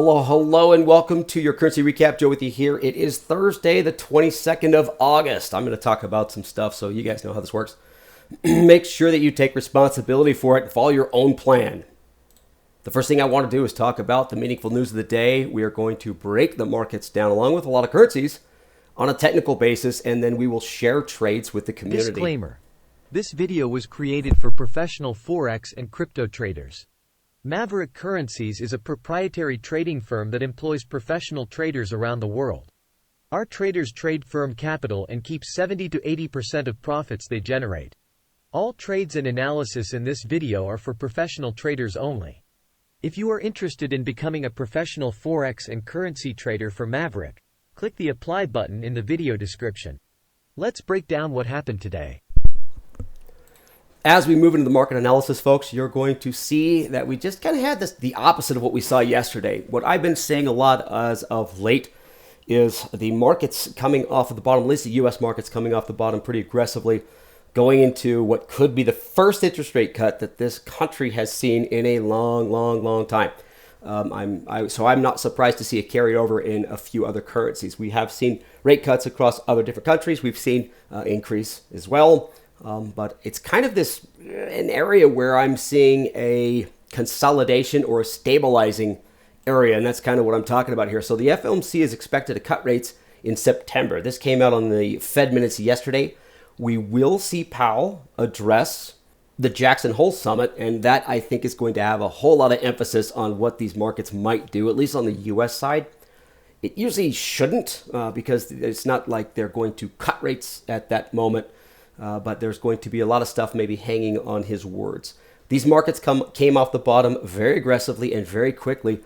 Well, hello and welcome to your Currency Recap. Joe with you here. It is Thursday, the 22nd of August. I'm going to talk about some stuff so you guys know how this works. Make sure that you take responsibility for it and follow your own plan. The first thing I want to do is talk about the meaningful news of the day. We are going to break the markets down along with a lot of currencies on a technical basis, and then we will share trades with the community. Disclaimer. This video was created for professional Forex and crypto traders. Maverick Currencies is a proprietary trading firm that employs professional traders around the world. Our traders trade firm capital and keep 70 to 80% of profits they generate. All trades and analysis in this video are for professional traders only. If you are interested in becoming a professional Forex and currency trader for Maverick, click the apply button in the video description. Let's break down what happened today. As we move into the market analysis, folks, you're going to see that we just kind of had the opposite of what we saw yesterday. What I've been saying a lot as of late is the markets coming off of the bottom, at least the U.S. markets coming off the bottom pretty aggressively, going into what could be the first interest rate cut that this country has seen in a long time. So I'm not surprised to see it carry over in a few other currencies. We have seen rate cuts across other different countries. We've seen increase as well. But it's kind of an area where I'm seeing a consolidation or a stabilizing area, and that's kind of what I'm talking about here. So the FOMC is expected to cut rates in September. This came out on the Fed minutes yesterday. We will see Powell address the Jackson Hole Summit, and that I think is going to have a whole lot of emphasis on what these markets might do, at least on the U.S. side. It usually shouldn't because it's not like they're going to cut rates at that moment. But there's going to be a lot of stuff maybe hanging on his words. These markets came off the bottom very aggressively and very quickly.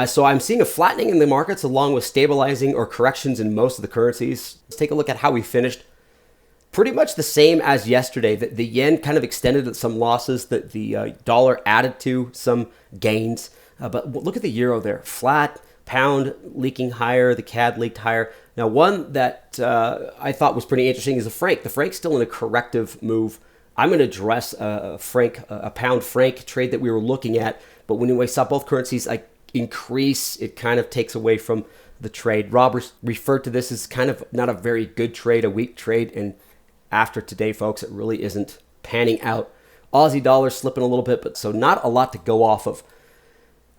So I'm seeing a flattening in the markets along with stabilizing or corrections in most of the currencies. Let's take a look at how we finished. Pretty much the same as yesterday. The yen kind of extended some losses. The dollar added to some gains. But look at the euro there. Flat. Pound leaking higher, the CAD leaked higher. Now, one that I thought was pretty interesting is the franc. The franc's still in a corrective move. I'm going to address a pound franc trade that we were looking at, but when we saw both currencies increase, it kind of takes away from the trade. Rob referred to this as kind of not a very good trade, a weak trade, and after today, folks, it really isn't panning out. Aussie dollar slipping a little bit, but so not a lot to go off of.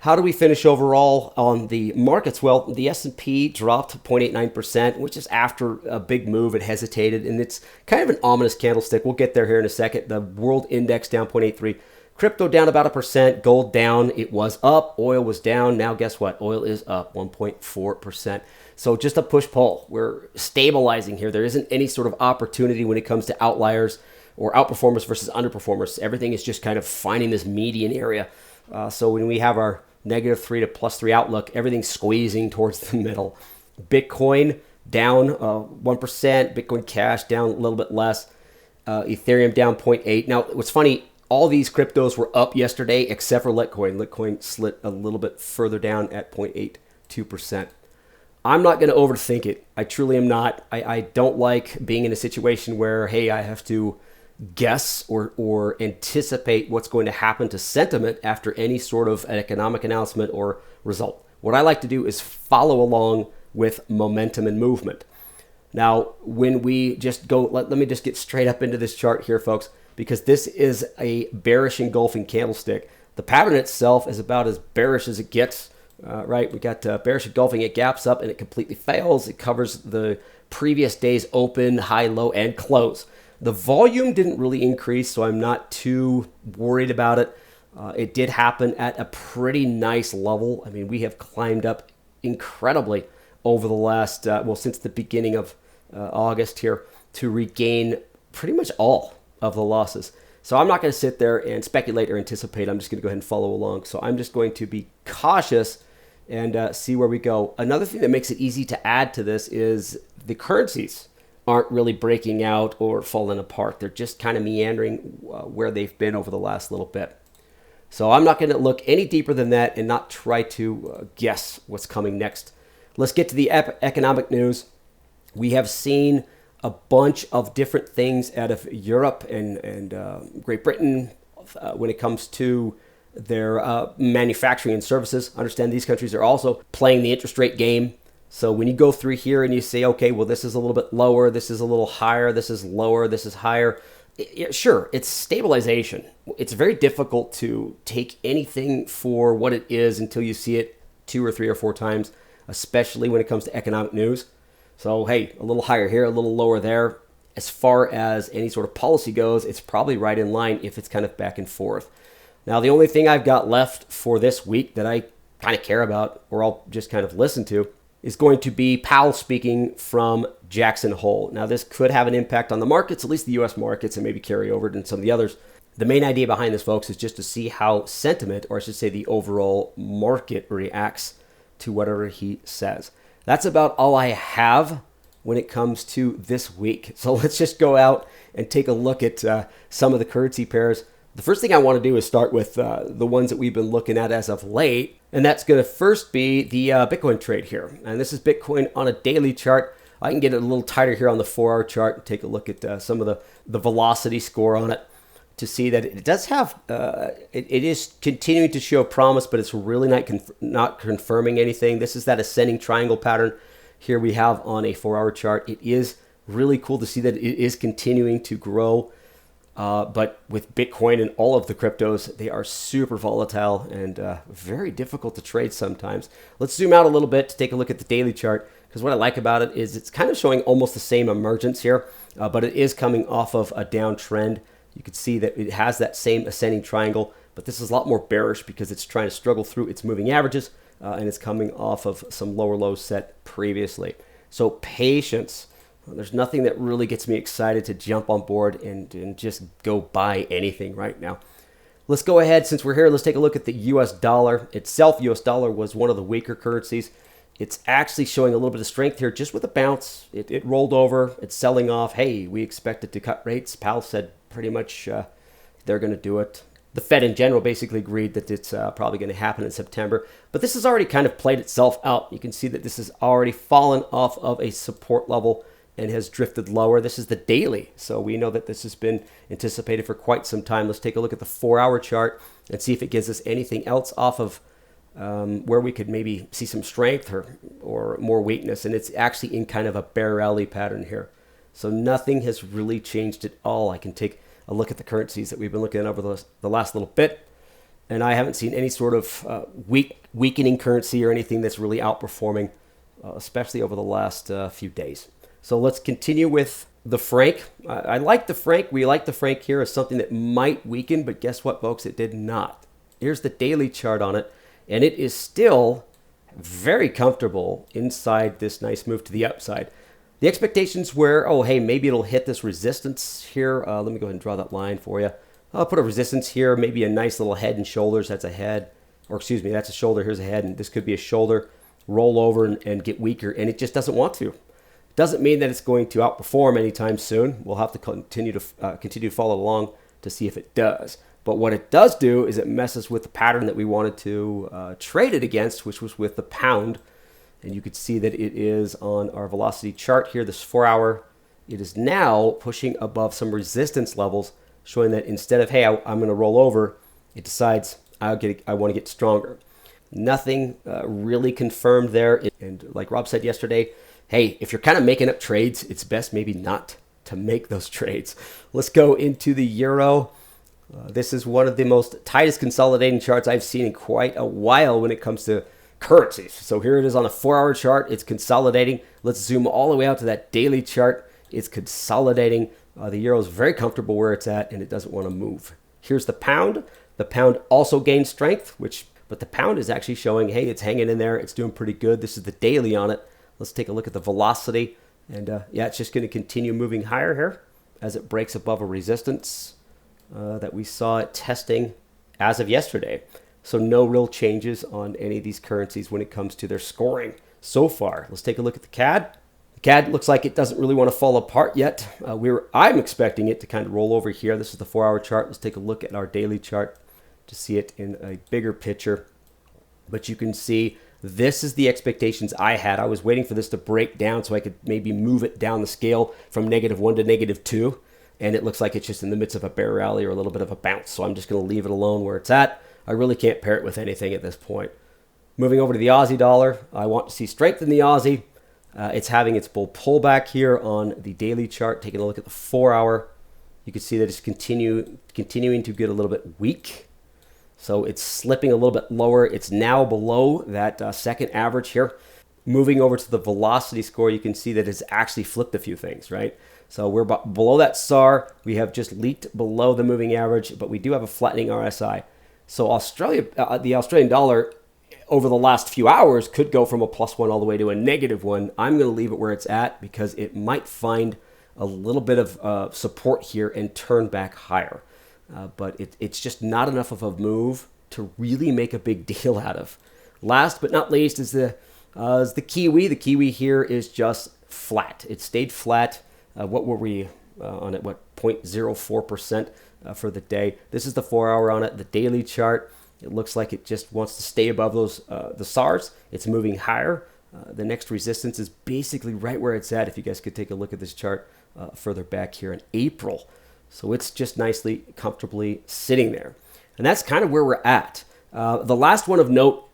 How do we finish overall on the markets? Well, the S&P dropped 0.89%, which is after a big move. It hesitated, and it's kind of an ominous candlestick. We'll get there here in a second. The world index down 0.83. Crypto down about 1%. Gold down. It was up. Oil was down. Now, guess what? Oil is up 1.4%. So just a push-pull. We're stabilizing here. There isn't any sort of opportunity when it comes to outliers or outperformers versus underperformers. Everything is just kind of finding this median area. So when we have our -3 to +3 outlook, everything's squeezing towards the middle. Bitcoin down 1%. Bitcoin Cash down a little bit less. Ethereum down 0.8. Now, what's funny, all these cryptos were up yesterday except for Litecoin. Litecoin slid a little bit further down at 0.82%. I'm not going to overthink it. I truly am not. I don't like being in a situation where, hey, I have to guess or anticipate what's going to happen to sentiment after any sort of economic announcement or result. What I like to do is follow along with momentum and movement. Now, when we just go, let me just get straight up into this chart here, folks, because this is a bearish engulfing candlestick. The pattern itself is about as bearish as it gets, right? We got bearish engulfing, it gaps up and it completely fails. It covers the previous day's open, high, low, and close. The volume didn't really increase, so I'm not too worried about it. It did happen at a pretty nice level. I mean, we have climbed up incredibly over the last, since the beginning of August here to regain pretty much all of the losses. So I'm not going to sit there and speculate or anticipate. I'm just going to go ahead and follow along. So I'm just going to be cautious and see where we go. Another thing that makes it easy to add to this is the currencies aren't really breaking out or falling apart. They're just kind of meandering where they've been over the last little bit. So I'm not going to look any deeper than that and not try to guess what's coming next. Let's get to the economic news. We have seen a bunch of different things out of Europe and Great Britain when it comes to their manufacturing and services. Understand these countries are also playing the interest rate game. So when you go through here and you say, okay, well, this is a little bit lower, this is a little higher, this is lower, this is higher. Sure, it's stabilization. It's very difficult to take anything for what it is until you see it 2 or 3 or 4 times, especially when it comes to economic news. So, hey, a little higher here, a little lower there. As far as any sort of policy goes, it's probably right in line if it's kind of back and forth. Now, the only thing I've got left for this week that I kind of care about, or I'll just kind of listen to, is going to be Powell speaking from Jackson Hole. Now, this could have an impact on the markets, at least the U.S. markets, and maybe carry over to some of the others. The main idea behind this, folks, is just to see how sentiment, or I should say the overall market, reacts to whatever he says. That's about all I have when it comes to this week. So let's just go out and take a look at some of the currency pairs. The first thing I want to do is start with the ones that we've been looking at as of late. And that's going to first be the Bitcoin trade here. And this is Bitcoin on a daily chart. I can get it a little tighter here on the 4-hour chart and take a look at some of the velocity score on it to see that it does have, it is continuing to show promise, but it's really not confirming anything. This is that ascending triangle pattern here we have on a 4-hour chart. It is really cool to see that it is continuing to grow. But with Bitcoin and all of the cryptos, they are super volatile and very difficult to trade sometimes. Let's zoom out a little bit to take a look at the daily chart, because what I like about it is it's kind of showing almost the same emergence here, but it is coming off of a downtrend. You can see that it has that same ascending triangle, but this is a lot more bearish because it's trying to struggle through its moving averages, and it's coming off of some lower lows set previously. So patience. There's nothing that really gets me excited to jump on board and just go buy anything right now. Let's go ahead, since we're here, let's take a look at the US dollar itself. US dollar was one of the weaker currencies. It's actually showing a little bit of strength here, just with a bounce. It rolled over, it's selling off. Hey, we expected to cut rates. Powell said pretty much they're going to do it. The Fed in general basically agreed that it's probably going to happen in September. But this has already kind of played itself out. You can see that this has already fallen off of a support level and has drifted lower. This is the daily, so we know that this has been anticipated for quite some time. Let's take a look at the 4-hour chart and see if it gives us anything else off of where we could maybe see some strength or more weakness. And it's actually in kind of a bear rally pattern here. So nothing has really changed at all. I can take a look at the currencies that we've been looking at over the last little bit, and I haven't seen any sort of weakening currency or anything that's really outperforming, especially over the last few days. So let's continue with the franc. I like the franc. We like the franc here as something that might weaken, but guess what, folks? It did not. Here's the daily chart on it, and it is still very comfortable inside this nice move to the upside. The expectations were, oh, hey, maybe it'll hit this resistance here. Let me go ahead and draw that line for you. I'll put a resistance here, maybe a nice little head and shoulders. That's a head, or excuse me, that's a shoulder. Here's a head, and this could be a shoulder. Roll over and get weaker, and it just doesn't want to. Doesn't mean that it's going to outperform anytime soon. We'll have to continue to follow along to see if it does. But what it does do is it messes with the pattern that we wanted to trade it against, which was with the pound. And you could see that it is on our velocity chart here, this 4-hour. It is now pushing above some resistance levels, showing that instead of, hey, I'm going to roll over, it decides I want to get stronger. Nothing really confirmed there. And like Rob said yesterday, hey, if you're kind of making up trades, it's best maybe not to make those trades. Let's go into the euro. This is one of the most tightest consolidating charts I've seen in quite a while when it comes to currencies. So here it is on a 4-hour chart. It's consolidating. Let's zoom all the way out to that daily chart. It's consolidating. The euro is very comfortable where it's at, and it doesn't want to move. Here's the pound. The pound also gained strength, but the pound is actually showing, hey, it's hanging in there. It's doing pretty good. This is the daily on it. Let's take a look at the velocity. And yeah, it's just going to continue moving higher here as it breaks above a resistance that we saw it testing as of yesterday. So no real changes on any of these currencies when it comes to their scoring so far. Let's take a look at the CAD. The CAD looks like it doesn't really want to fall apart yet. I'm expecting it to kind of roll over here. This is the 4-hour chart. Let's take a look at our daily chart to see it in a bigger picture. But you can see this is the expectations I had. I was waiting for this to break down so I could maybe move it down the scale from -1 to -2. And it looks like it's just in the midst of a bear rally or a little bit of a bounce. So I'm just going to leave it alone where it's at. I really can't pair it with anything at this point. Moving over to the Aussie dollar, I want to see strength in the Aussie. It's having its bull pullback here on the daily chart. Taking a look at the 4-hour, you can see that it's continuing to get a little bit weak. So it's slipping a little bit lower. It's now below that second average here. Moving over to the velocity score, you can see that it's actually flipped a few things, right? So we're below that SAR. We have just leaked below the moving average, but we do have a flattening RSI. So the Australian dollar over the last few hours could go from a +1 all the way to a -1. I'm going to leave it where it's at because it might find a little bit of support here and turn back higher. But it's just not enough of a move to really make a big deal out of. Last but not least is the Kiwi. The Kiwi here is just flat. It stayed flat. What were we on it? 0.04% for the day. This is the 4-hour on it. The daily chart, it looks like it just wants to stay above those the SARs. It's moving higher. The next resistance is basically right where it's at. If you guys could take a look at this chart further back here in April. So it's just nicely, comfortably sitting there. And that's kind of where we're at. The last one of note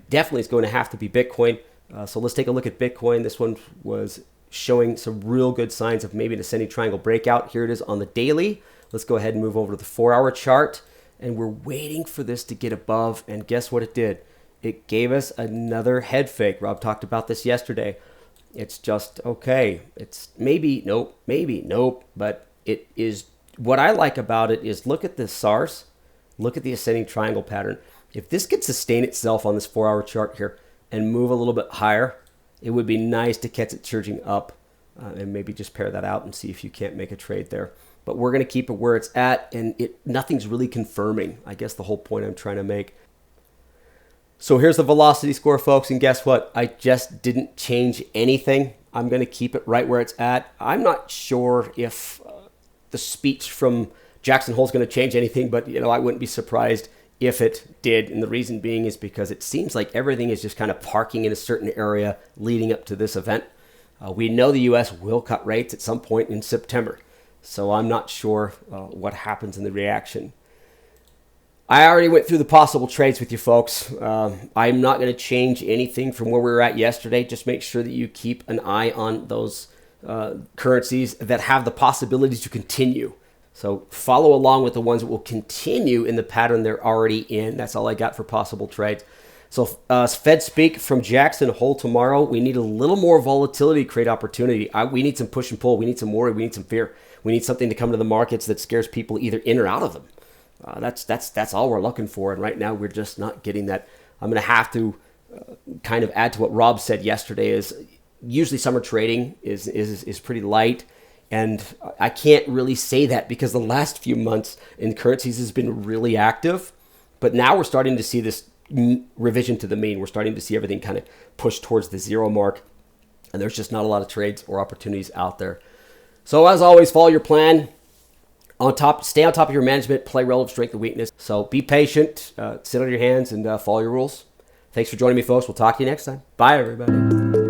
definitely is going to have to be Bitcoin. So let's take a look at Bitcoin. This one was showing some real good signs of maybe an ascending triangle breakout. Here it is on the daily. Let's go ahead and move over to the 4-hour chart. And we're waiting for this to get above. And guess what it did? It gave us another head fake. Rob talked about this yesterday. It's just, okay, it's maybe nope, but it is. What I like about it is look at the SARs, look at the ascending triangle pattern. If this could sustain itself on this 4-hour chart here and move a little bit higher, it would be nice to catch it surging up and maybe just pair that out and see if you can't make a trade there. But we're going to keep it where it's at, and nothing's really confirming, I guess, the whole point I'm trying to make. So here's the velocity score, folks, and guess what? I just didn't change anything. I'm going to keep it right where it's at. I'm not sure if the speech from Jackson Hole's going to change anything, but I wouldn't be surprised if it did. And the reason being is because it seems like everything is just kind of parking in a certain area leading up to this event. We know the U.S. will cut rates at some point in September, so I'm not sure what happens in the reaction. I already went through the possible trades with you folks. I'm not going to change anything from where we were at yesterday. Just make sure that you keep an eye on those currencies that have the possibility to continue. So follow along with the ones that will continue in the pattern they're already in. That's all I got for possible trades. So Fed speak from Jackson Hole tomorrow. We need a little more volatility to create opportunity. We need some push and pull. We need some worry. We need some fear. We need something to come to the markets that scares people either in or out of them. That's all we're looking for. And right now we're just not getting that. I'm going to have to kind of add to what Rob said yesterday is usually summer trading is pretty light. And I can't really say that because the last few months in currencies has been really active. But now we're starting to see this revision to the mean. We're starting to see everything kind of push towards the zero mark. And there's just not a lot of trades or opportunities out there. So as always, follow your plan. Stay on top of your management, play relative strength and weakness. So be patient, sit on your hands, and follow your rules. Thanks for joining me, folks. We'll talk to you next time. Bye, everybody.